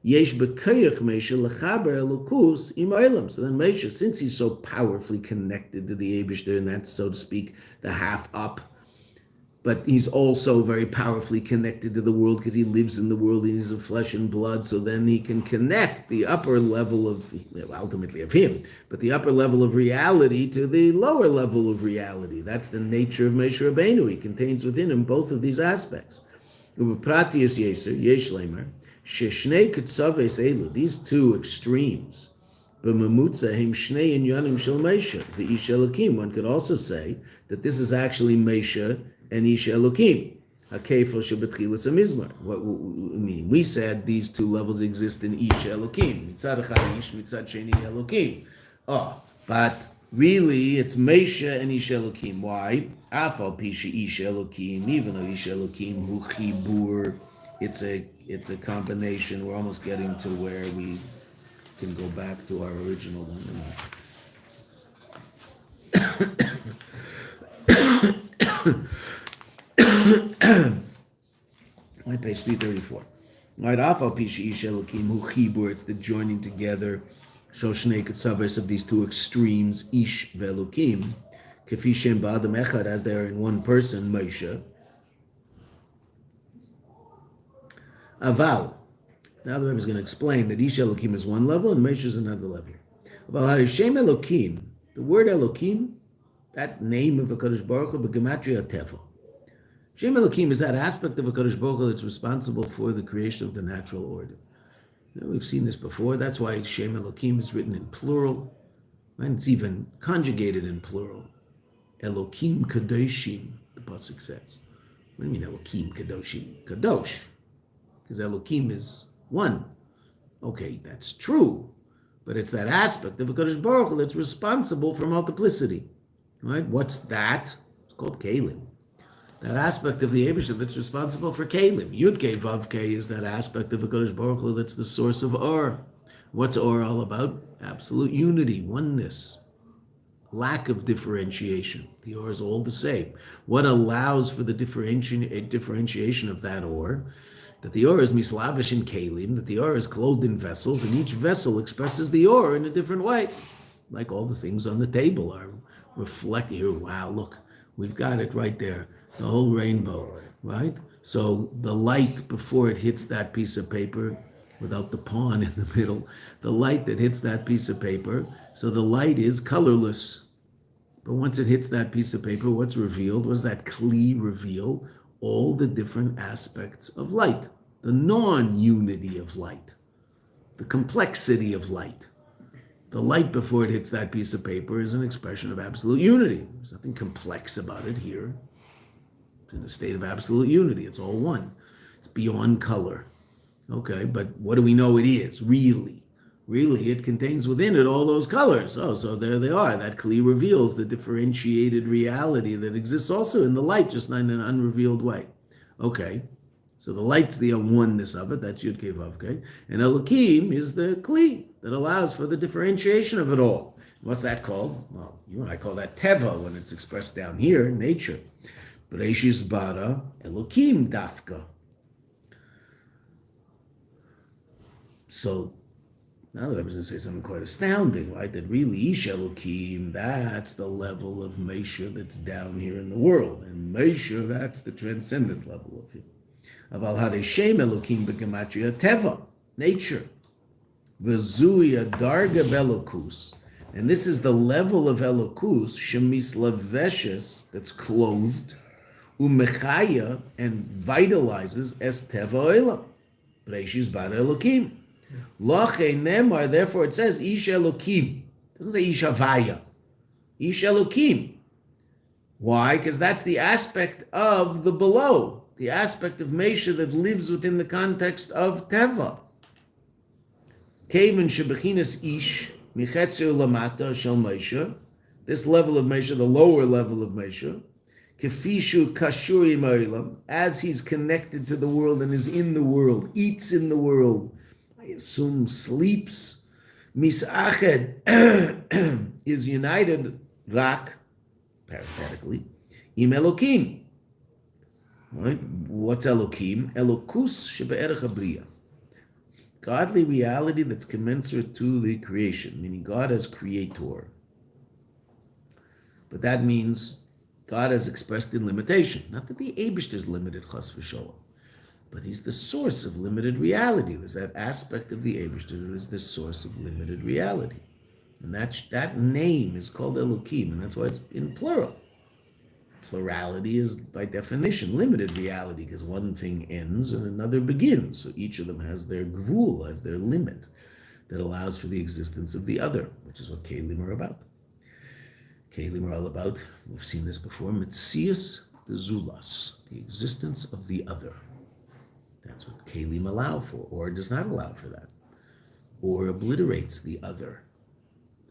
Speaker 1: yesh b'koyach Moshe lechaber Elokus im olam. So then Moshe, since he's so powerfully connected to the Eibishter, and that's, so to speak, the half up, but he's also very powerfully connected to the world because he lives in the world and he's of flesh and blood. So then he can connect the upper level of, ultimately of him, but the upper level of reality to the lower level of reality. That's the nature of Moshe Rabbeinu. He contains within him both of these aspects. These two extremes. One could also say that this is actually Moshe and Ish Elokim, Hakefel shebetchilas hamizmar. What meaning? We said these two levels exist in Ish Elokim. Mitzad echad Ish, mitzad sheni Elokim. But really, it's Moshe and Ish Elokim. Why? Afal Pisha Ish Elokim, even though Ish Elokim Hu Chibur, it's a combination. We're almost getting to where we can go back to our original one. On page 334. Right, Afal Pisha Ish Elokim Hu Chibur, it's the joining together. Shoshnei Ketzaves of these two extremes, Ish ve'Elokim, Kefi Shem Ba'adam Echad, as they are in one person, Moshe. Aval. Now the Rebbe is going to explain that Ish Elokim is one level and Moshe is another level. Aval Hashem Elokim, the word Elokim, that name of HaKadosh Baruch Hu, b'gematria Teva. Shem Elokim is that aspect of HaKadosh Baruch Hu that's responsible for the creation of the natural order. We've seen this before. That's why Shem Elokim is written in plural, and it's even conjugated in plural. Elokim Kadoshim, the pasuk says. What do you mean Elokim Kadoshim? Kadosh, because Elokim is one. Okay, that's true, but it's that aspect of HaKadosh Baruch Hu that's responsible for multiplicity. Right? What's that? It's called Kalim. That aspect of the Eibusha that's responsible for Kalim. Yud Kei Vav Kei is that aspect of HaKadosh Baruch Hu that's the source of Or. What's Or all about? Absolute unity, oneness, lack of differentiation. The Or is all the same. What allows for the differentiation of that Or? That the Or is mislavish in Kalim, that the Or is clothed in vessels, and each vessel expresses the Or in a different way. Like all the things on the table are reflecting here. Wow, look, we've got it right there. The whole rainbow, right? So the light before it hits that piece of paper, without the pawn in the middle, the light that hits that piece of paper, so the light is colorless. But once it hits that piece of paper, what's revealed? What does that kli reveal? All the different aspects of light, the non-unity of light, the complexity of light. The light before it hits that piece of paper is an expression of absolute unity. There's nothing complex about it here. It's in a state of absolute unity. It's all one. It's beyond color. Okay, but what do we know it is, really? Really, it contains within it all those colors. Oh, so there they are. That kli reveals the differentiated reality that exists also in the light, just not in an unrevealed way. Okay, so the light's the oneness of it. That's Yud Kei Vav Kei. And Elokim is the kli that allows for the differentiation of it all. What's that called? Well, you and I call that Teva when it's expressed down here, nature. Bereshis bara Elokim dafka. So now the Rebbe is going to say something quite astounding, right? That really Ish Elokim, that's the level of Moshe that's down here in the world, and Moshe, that's the transcendent level of him. Aval Hadei Shem Elokim b'gematria Teva, nature. V'zuya darga belokus. And this is the level of Elokus, shemislaveshes, that's clothed, umechaya, and vitalizes es teva olam. Bereshis bara Elokim. Loche nemar, therefore it says Ish Elokim. It doesn't say Ish Havaya. Ish Elokim. Why? Because that's the aspect of the below, the aspect of Moshe that lives within the context of Teva. Kevin shebechinas Ish. Lamata shel Moshe, this level of Moshe, the lower level of Moshe, Kefishu Kashuri Ma'ilam, as he's connected to the world and is in the world, eats in the world, I assume sleeps, Misached is united, Rak, parenthetically, Im Elokim. Right? What's Elokim? Elokus shebe'erech habriya. Godly reality that's commensurate to the creation, meaning God as creator. But that means God as expressed in limitation. Not that the Eibishter is limited, chas v'sholom, but he's the source of limited reality. There's that aspect of the Eibishter that is the source of limited reality. And that name is called Elokim, and that's why it's in plural. Plurality is, by definition, limited reality, because one thing ends and another begins. So each of them has their gvul, has their limit, that allows for the existence of the other, which is what Kalim are about. Kalim are all about, we've seen this before, Metzias the Zulas, the existence of the other. That's what Kalim allow for, or does not allow for that, or obliterates the other.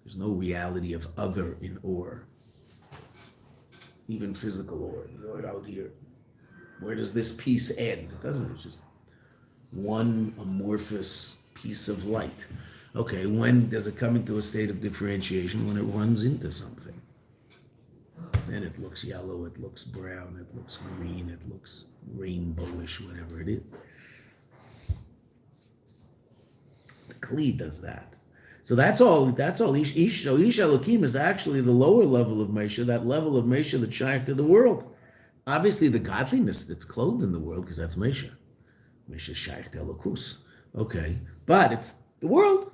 Speaker 1: There's no reality of other in or. even physical or out here. Where does this piece end? It doesn't. It's just one amorphous piece of light. Okay, when does it come into a state of differentiation? When it runs into something. Then it looks yellow, it looks brown, it looks green, it looks rainbowish, whatever it is. The Kli does that. So that's all. So Ish Elokim is actually the lower level of Mesha, that level of Mesha that's shaykh to the world. Obviously, the godliness that's clothed in the world, because that's Mesha. Mesha is shaykh to Elokus. Okay, but it's the world.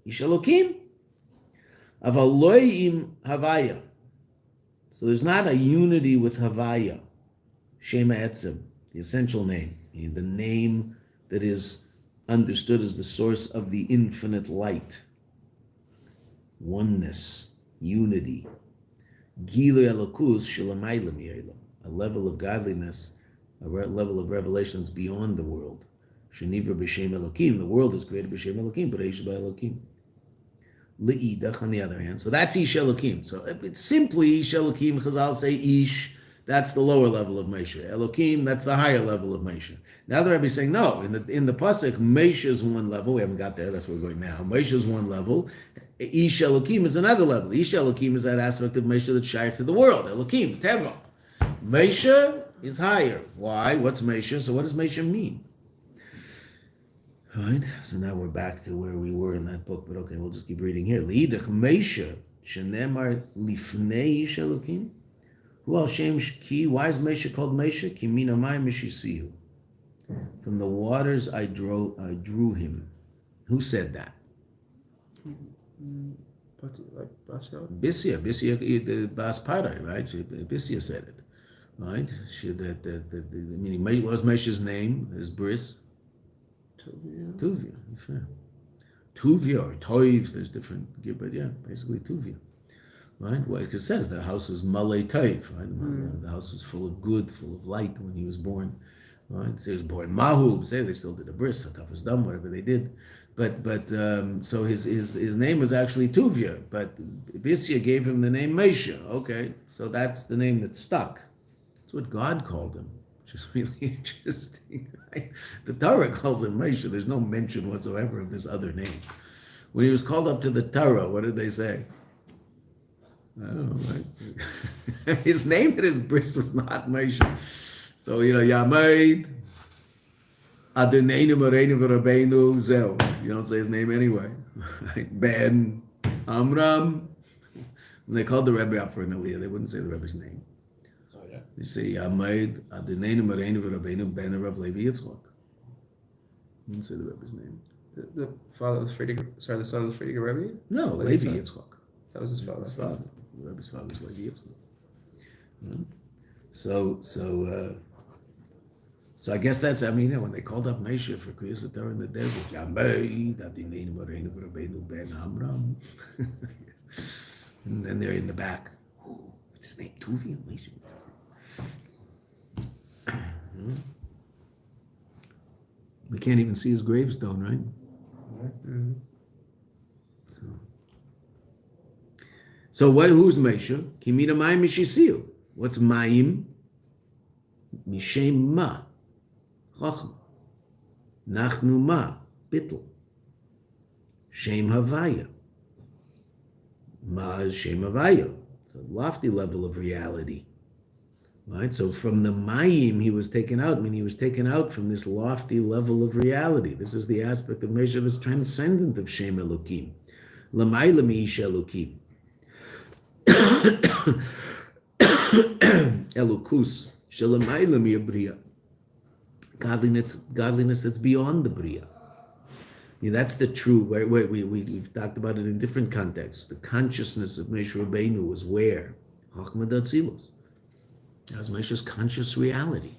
Speaker 1: Ish Elokim. Avaloyim Havaya. So there's not a unity with Havaya. Shema Etzim, the essential name, the name that is understood as the source of the infinite light. Oneness, unity. Gilu Elokus Shelamaylam Yelam, a level of godliness, a level of revelations beyond the world. Shenivra b'Shem Elokim, the world is created b'Shem Elokim, but Eish b'Elokim. Le'idach, on the other hand, so that's Ish Elokim. So it's simply Ish Elokim, Chazal say Ish, that's the lower level of Mesha. Elokim, that's the higher level of Mesha. Now the Rebbe is saying, no, in the Pasuk, Mesha is one level, we haven't got there, that's where we're going now. Mesha is one level, Ish Elokim is another level. Ish Elokim is that aspect of Mesha that's shaykh to the world, Elokim, Teva. Mesha is higher. Why? What's Mesha? So what does Mesha mean? Right, so now we're back to where we were in that book, but okay, we'll just keep reading here. Li'idach Mesha, shenemar lifnei Ish Elokim. Who al Shem Ki? Why is Mesha called Mesha? Ki min hamayim mishisihu. From the waters I drew him. Who said that? Bisya, the Bas Parai, right? Bisya said it, right? Meaning, what was Mesha's name? His bris. Tuvia. Tuvia or Toiv, there's different, but yeah, basically Tuvia. Right? Well, it says the house was Malay Toiv, right? The house was full of good, full of light when he was born. Right? So he was born Mahu, say they still did a bris, Sataf was dumb, whatever they did. But so his name was actually Tuvia, but Bisya gave him the name Mesha. Okay, so that's the name that stuck. That's what God called him. Is really interesting. Right? The Torah calls him Mesha. There's no mention whatsoever of this other name. When he was called up to the Torah, what did they say? I don't know, right? His name at his bris was not Mesha. So, Yameid, Adoneinu Moreinu V'Rabbeinu Zeu. You don't say his name anyway. Ben, Amram. When they called the Rebbe up for an Aliyah, they wouldn't say the Rebbe's name. They say Yameid Adoneinu Moreinu V'Rabbeinu Ben Rav Levi Yitzchak. Didn't say the Rebbe's name.
Speaker 2: The father of the son of the Frediger Rebbe?
Speaker 1: No, Levi Yitzchak.
Speaker 2: That was his father.
Speaker 1: His father. The Rebbe's father was Levi Yitzchak. So I guess that's, when they called up Mesha for Kriyas Torah in the desert, Yameid Adoneinu Moreinu V'Rabbeinu Ben Amram. And then they're in the back. What's his name? Tuvia? Mesha? We can't even see his gravestone, right?
Speaker 2: Mm-hmm.
Speaker 1: So who's Mesha? Kimina Mayim Mishisiu. What's Mayim? Mishem Ma. Chachma. Nachnu Ma. Bittel. Shem Havaya. Ma is Shem Havaya. It's a lofty level of reality. Right? So from the Mayim, he was taken out. He was taken out from this lofty level of reality. This is the aspect of Mesha that's transcendent of Shem Elokim. L'mayla mi'ish Elokim. Elokus. Shelamayla mi'abriya. Godliness that's beyond the Bria. That's the true, we've talked about it in different contexts. The consciousness of Moshe Rabbeinu was where? Chachma Datzilus. That was Moshe's conscious reality.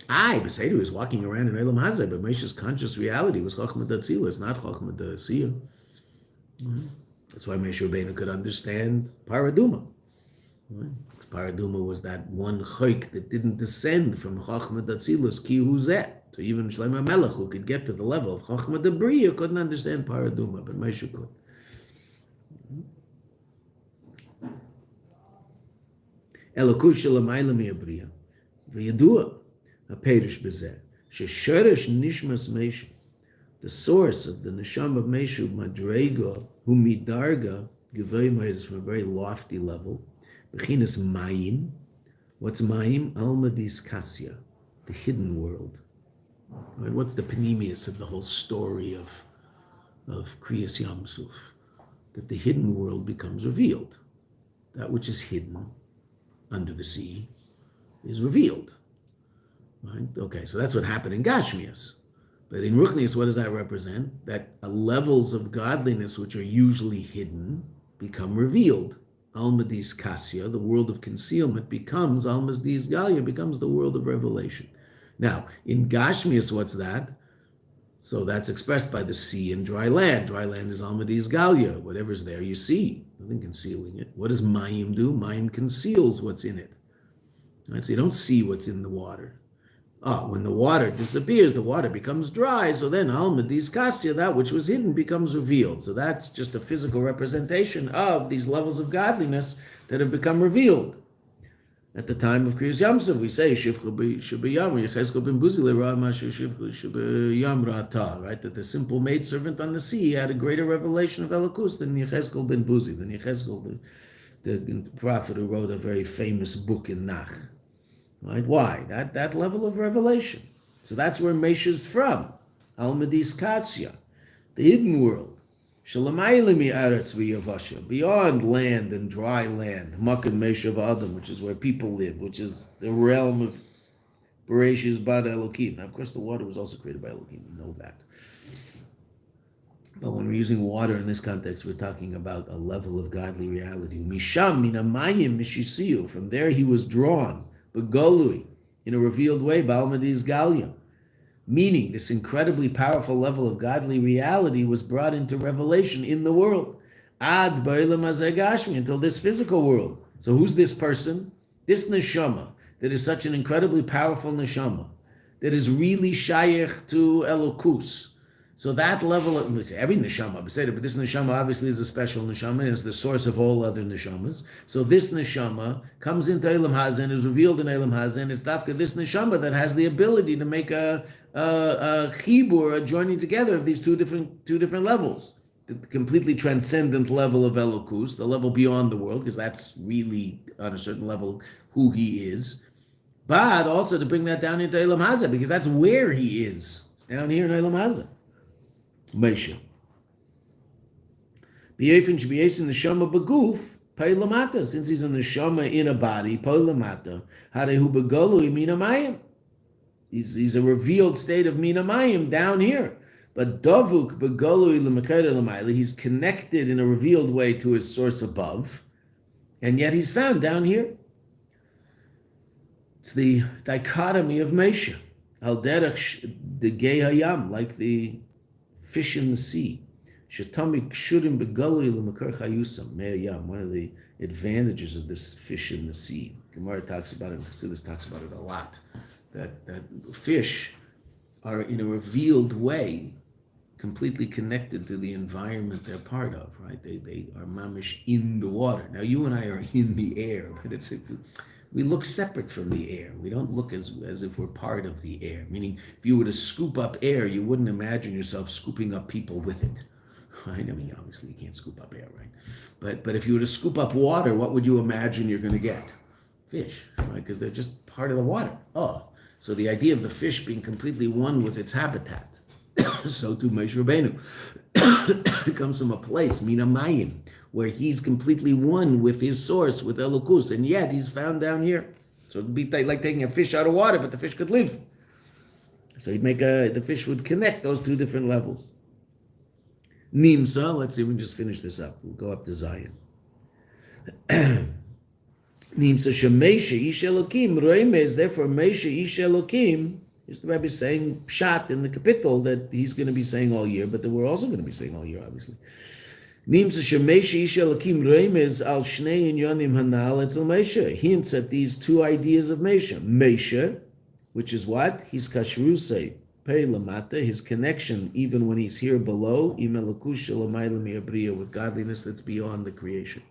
Speaker 1: Beseder was walking around in Elam Hazeh, but Moshe's conscious reality was Chachma Datzilus, not Chachma Datziyah. That's why Moshe Rabbeinu could understand Paraduma. Because Paraduma was that one chayk that didn't descend from Chachma Datzilus, Ki Hu Zeh. So even Shlomo Melech, who could get to the level of Chachma Debriya, couldn't understand Paraduma, but Moshe could. Elokus shelamayla mi'abriya. V'yadua, ha'perish bezeh, sheshorish nishmas Mesha, the source of the neshama of Mesha, madrega, hu midarga, gevei is from a very lofty level. Bechinas mayim. What's mayim? Alma diskasya, the hidden world. Right? What's the panemius of the whole story of Kriyas Yamsuf? That the hidden world becomes revealed. That which is hidden under the sea is revealed. Right? Okay, so that's what happened in Gashmias. But in Ruchnias, what does that represent? That levels of godliness which are usually hidden become revealed. Almadis Kasya, the world of concealment, becomes Almadis Galia, becomes the world of revelation. Now, in Gashmias, what's that? So that's expressed by the sea and dry land. Dry land is Almadis Galia. Whatever's there, you see. Nothing concealing it. What does Mayim do? Mayim conceals what's in it. Right? So you don't see what's in the water. When the water disappears, the water becomes dry. So then Almadis Kasya, that which was hidden, becomes revealed. So that's just a physical representation of these levels of godliness that have become revealed. At the time of Kriyas Yamsuf, we say, right? That the simple maidservant on the sea had a greater revelation of Elokus than Yechezkel ben Buzi, than Yechezkel, the prophet who wrote a very famous book in Nach. Right? Why? That level of revelation. So that's where Mesha's from. Almadis Katsya, the hidden world. Shalamayli aretz v'yavasha, beyond land and dry land. Makan Mesha v'adam, which is where people live, which is the realm of Bereshis Bad Elokim. Now, of course, the water was also created by Elokim. We know that. But when we're using water in this context, we're talking about a level of godly reality. Misham minamayim mishisiyu. From there he was drawn, begolui, in a revealed way, ba'almadis galia. Meaning, this incredibly powerful level of godly reality was brought into revelation in the world. Ad ba'ilam hazegashmi, until this physical world. So who's this person? This neshama, that is such an incredibly powerful neshama, that is really shayach to Elokus. So that level of, every neshama, but this neshama obviously is a special neshama and is the source of all other neshamas. So this neshama comes into Eilam Hazen, is revealed in Eilam Hazen. It's dafka this neshama that has the ability to make a chibur, a joining together of these two different levels. The completely transcendent level of Elokus, the level beyond the world, because that's really on a certain level who he is. But also to bring that down into Eilam Hazen, because that's where he is, down here in Eilam Hazen. Mesha. B'yefin sheb'yesin neshama beguf, pei lamata. Since he's a neshama in a body, pei lamata. Harehu begolui mina mayim. He's a revealed state of mina mayim down here. But davuk begolui l'makayda l'mayla. He's connected in a revealed way to his source above, and yet he's found down here. It's the dichotomy of Mesha. Al derech degei hayam, like the fish in the sea. One of the advantages of this fish in the sea. Gemara talks about it, Chassidus talks about it a lot. That fish are in a revealed way completely connected to the environment they're part of, right? They are mamish in the water. Now you and I are in the air, but we look separate from the air. We don't look as if we're part of the air. Meaning, if you were to scoop up air, you wouldn't imagine yourself scooping up people with it, right? I mean, obviously you can't scoop up air, right? But if you were to scoop up water, what would you imagine you're going to get? Fish, right? Because they're just part of the water. So the idea of the fish being completely one with its habitat. So too Moshe Rabbeinu. It comes from a place, Mina Mayim, where he's completely one with his source, with Elokus, and yet he's found down here. So it'd be like taking a fish out of water, but the fish could live. So he'd the fish would connect those two different levels. Nimsa, let's see, we can just finish this up. We'll go up to Zion. Nimsa Shemesha Ish Elokim, Roimez, therefore Mesha Ish Elokim, is the Rebbe saying pshat in the capital that he's going to be saying all year, but that we're also going to be saying all year, obviously. Nimsa Shemesha Ish Elokim Roimez al Shnei Inyanim Hanal Etzel Mesha, hints at these two ideas of Mesha. Mesha, which is what? His kashrusei pei lamata, his connection even when he's here below, im elokus shelamayla mi'abriya, with godliness that's beyond the creation.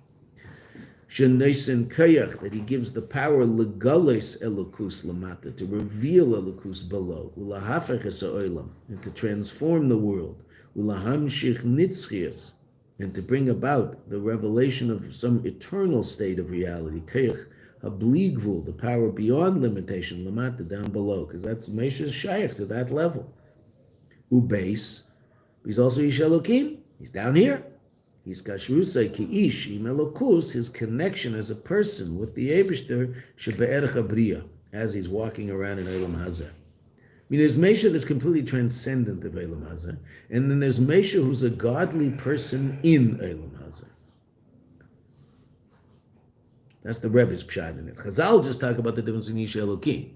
Speaker 1: Shenoisen kayach, that he gives the power legales elokus lamata, to reveal elokus below, ulahafech es ha'olam, and to transform the world, ulahamshich nitzchias, and to bring about the revelation of some eternal state of reality, kayach habligvul, the power beyond limitation, lamata, down below, because that's Mesh's shaykh to that level. Ubeis, he's also Ish Elokim, he's down here. He's kashrusay ki ish im elokus, his connection as a person with the Eibishter shebe'erech habriya, as he's walking around in Eilam Hazeh. I mean, there's Mesha that's completely transcendent of Eilam Hazeh, and then there's Mesha who's a godly person in Eilam Hazeh. That's the Rebbe's pshat in it. Chazal just talk about the difference in Ish Elokim.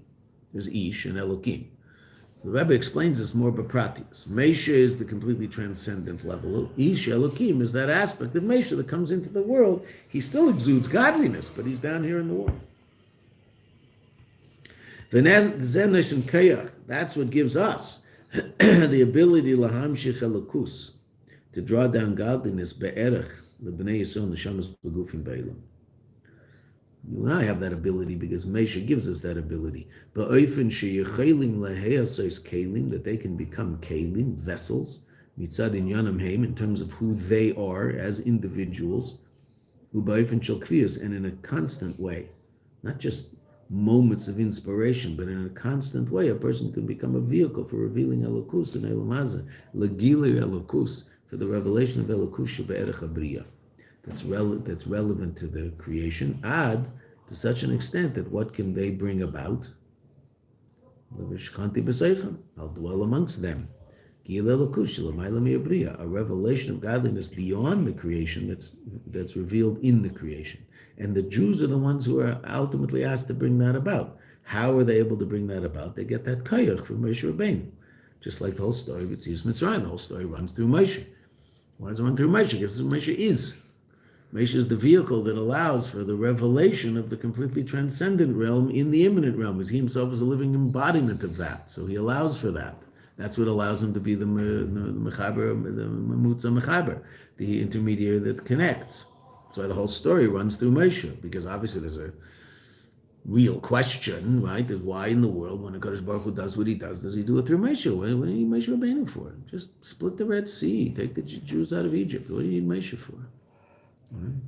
Speaker 1: There's Ish and Elokim. The Rebbe explains this more bepratius. Mesha is the completely transcendent level. Ish Elokim is that aspect of Mesha that comes into the world. He still exudes godliness, but he's down here in the world. That's what gives us the ability lahamshich elokus, to draw down godliness be'erech lebnei Yisrael neshamas begufim beilam. You and I have that ability because Mesha gives us that ability. That they can become kelim, vessels, mitzad inyanam heim, in terms of who they are as individuals, and in a constant way, not just moments of inspiration, but in a constant way, a person can become a vehicle for revealing Elokus and Eilam Hazeh, legili Elokus, for the revelation of Elokus shebe'erech habriya. That's relevant to the creation, ad, to such an extent that what can they bring about? I'll dwell amongst them. A revelation of godliness beyond the creation that's revealed in the creation. And the Jews are the ones who are ultimately asked to bring that about. How are they able to bring that about? They get that kayach from Moshe Rabbeinu. Just like the whole story of Yetzias Mitzrayim, the whole story runs through Moshe. Why does it run through Moshe? Because Moshe is. Moshe is the vehicle that allows for the revelation of the completely transcendent realm in the immanent realm, because he himself is a living embodiment of that. So he allows for that. That's what allows him to be the mechaber, the memutza mechaber, the intermediary that connects. That's why the whole story runs through Moshe, because obviously there's a real question, right? Of why in the world, when HaKadosh Baruch Hu does what he does he do it through Moshe? What do you need Moshe Rabbeinu for? Just split the Red Sea, take the Jews out of Egypt. What do you need Moshe for? Right.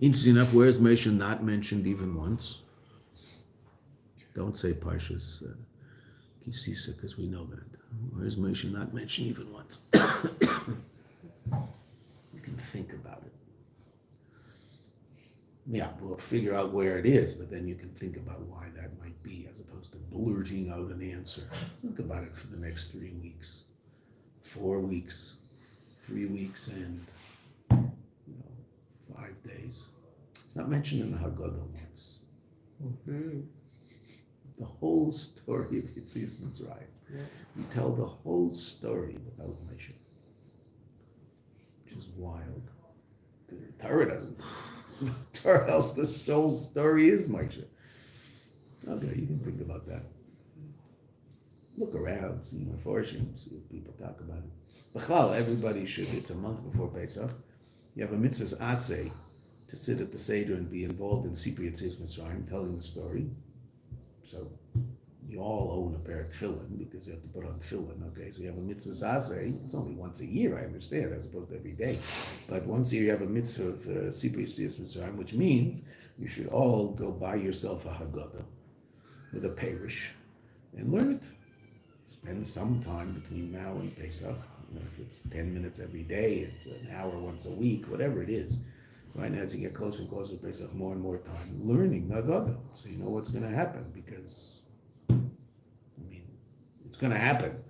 Speaker 1: Interesting enough, where is Moshe not mentioned even once? Don't say Parshas Kisisa, because we know that. Where is Moshe not mentioned even once? You can think about it. Yeah, we'll figure out where it is, but then you can think about why that might be, as opposed to blurting out an answer. Think about it for the next 3 weeks, 4 weeks, 3 weeks, and 5 days. It's not mentioned in the Haggadah once.
Speaker 2: Mm-hmm.
Speaker 1: The whole story of Yetzias Mitzrayim. Yeah. You tell the whole story without Moshe, which is wild. The Torah doesn't. Torah else, the whole story is Moshe. Okay, you can think about that. Look around, see Meforshim, see if people talk about it. B'chal, everybody should. It's a month before Pesach. You have a mitzvah's aseh to sit at the Seder and be involved in Sipur Yetzias Mitzrayim, telling the story. So you all own a pair of tefillin because you have to put on tefillin. Okay, so you have a mitzvah's aseh. It's only once a year, I understand, as opposed to every day. But once a year you have a mitzvah of Sipur Yetzias Mitzrayim, which means you should all go buy yourself a Haggadah with a parish and learn it. Spend some time between now and Pesach. If it's 10 minutes every day, it's an hour once a week, whatever it is. Right now, as you get closer and closer to Pesach, more and more time learning Haggadah, so you know what's going to happen, because, it's going to happen,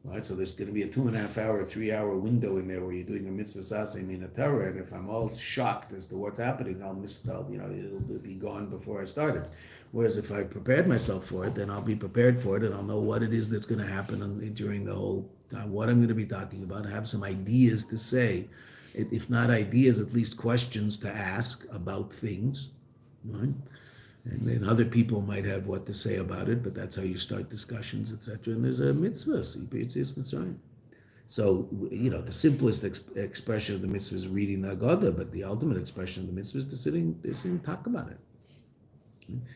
Speaker 1: right? So there's going to be a 2.5 hour, 3 hour window in there where you're doing a mitzvah saseh min Torah, and if I'm all shocked as to what's happening, I'll it'll be gone before I started. Whereas if I prepared myself for it, then I'll be prepared for it, and I'll know what it is that's going to happen during the whole time, what I'm going to be talking about, have some ideas to say, if not ideas, at least questions to ask about things, right? And then other people might have what to say about it, but that's how you start discussions, etc. And there's a mitzvah, Sipur Yetzias Mitzrayim. So, the simplest expression of the mitzvah is reading the Haggadah, but the ultimate expression of the mitzvah is to sitting talk about it.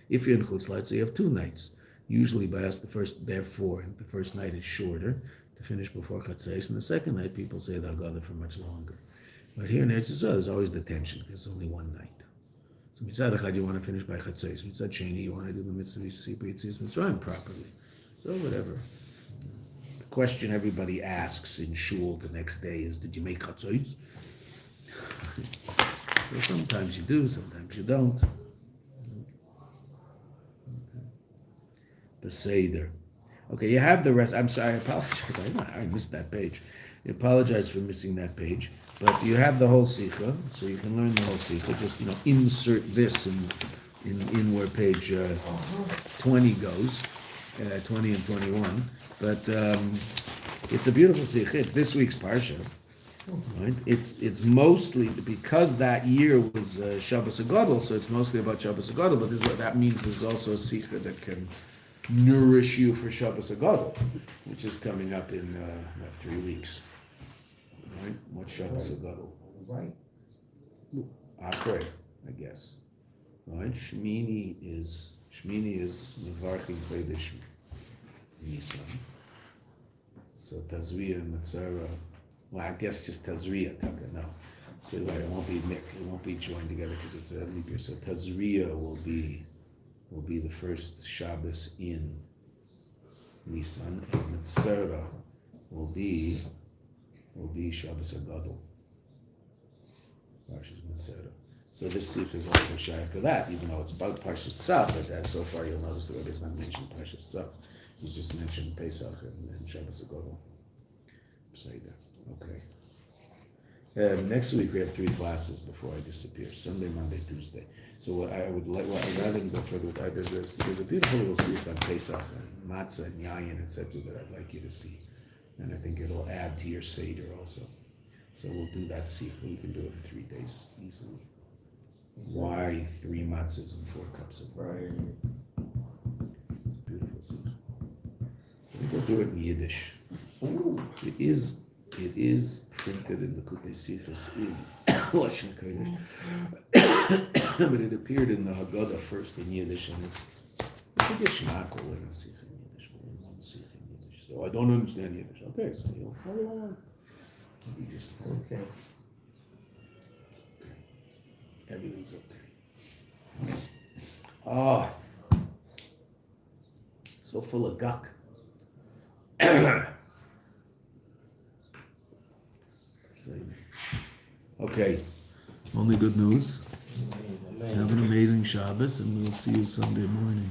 Speaker 1: If you're in Chutz Lights, so you have 2 nights. Usually by us, the first night is shorter, to finish before Chatzos, and the second night people say the Haggadah for much longer. But here in Eretz Yisrael, there's always the tension, because it's only one night. So mitzad echad, you want to finish by Chatzos. Mitzad sheni, you want to do the mitzvah Yitzias Mitzrayim properly. So whatever. The question everybody asks in shul the next day is, did you make Chatzos? So sometimes you do, sometimes you don't. The Seder. Okay, you have the rest. I'm sorry, I apologize. I missed that page. I apologize for missing that page. But you have the whole Sikha, so you can learn the whole Sikha. Just, insert this in where page 20 goes, 20 and 21. But it's a beautiful Sikha. It's this week's Parsha. Right? It's mostly, because that year was Shabbos HaGadol, so it's mostly about Shabbos HaGadol, but that means there's also a Sikha that can nourish you for Shabbos HaGadol, which is coming up in 3 weeks. Right? What's Shabbos HaGadol?
Speaker 3: Right.
Speaker 1: Achrei, I guess. Right? Shmini is Mevarchim Chodesh Nisan. So Tazria and Matzara. Well, I guess just Tazria, no. So it won't be mixed. It won't be joined together because it's a leap year. So Tazria will be the first Shabbos in Nisan, and Matzara will be Shabbos HaGadol. Parshas Matzera. So this Sikh is also shaykh to that, even though it's about Parshas Tzav, but as so far you'll notice the Rebbe has not mentioned Parshas Tzav. He's just mentioned Pesach and Shabbos HaGadol. Seder. Okay. Next week we have 3 classes before I disappear: Sunday, Monday, Tuesday. So what I would like, rather than go further with that, there's a beautiful little Sikh on Pesach and Matzah and Yayin, etc. that I'd like you to see, and I think it'll add to your Seder also. So we'll do that Sikh. We can do it in 3 days easily. Why 3 matzahs and 4 cups of wine? It's a beautiful Sikh. So I think we'll do it in Yiddish.
Speaker 3: Ooh.
Speaker 1: It is printed in the Kutei Sichas in Lashon Kodesh, but it appeared in the Haggadah first in Yiddish, and it's a geschmack. We'll learn a Sikh in Yiddish. We'll learn 1 Sikh in Yiddish. So I don't understand Yiddish. Okay, so you'll follow along. You just follow.
Speaker 3: Okay.
Speaker 1: It's okay. Everything's okay. Oh, so full of guck. Okay, only good news. Have an amazing Shabbos, and we'll see you Sunday morning.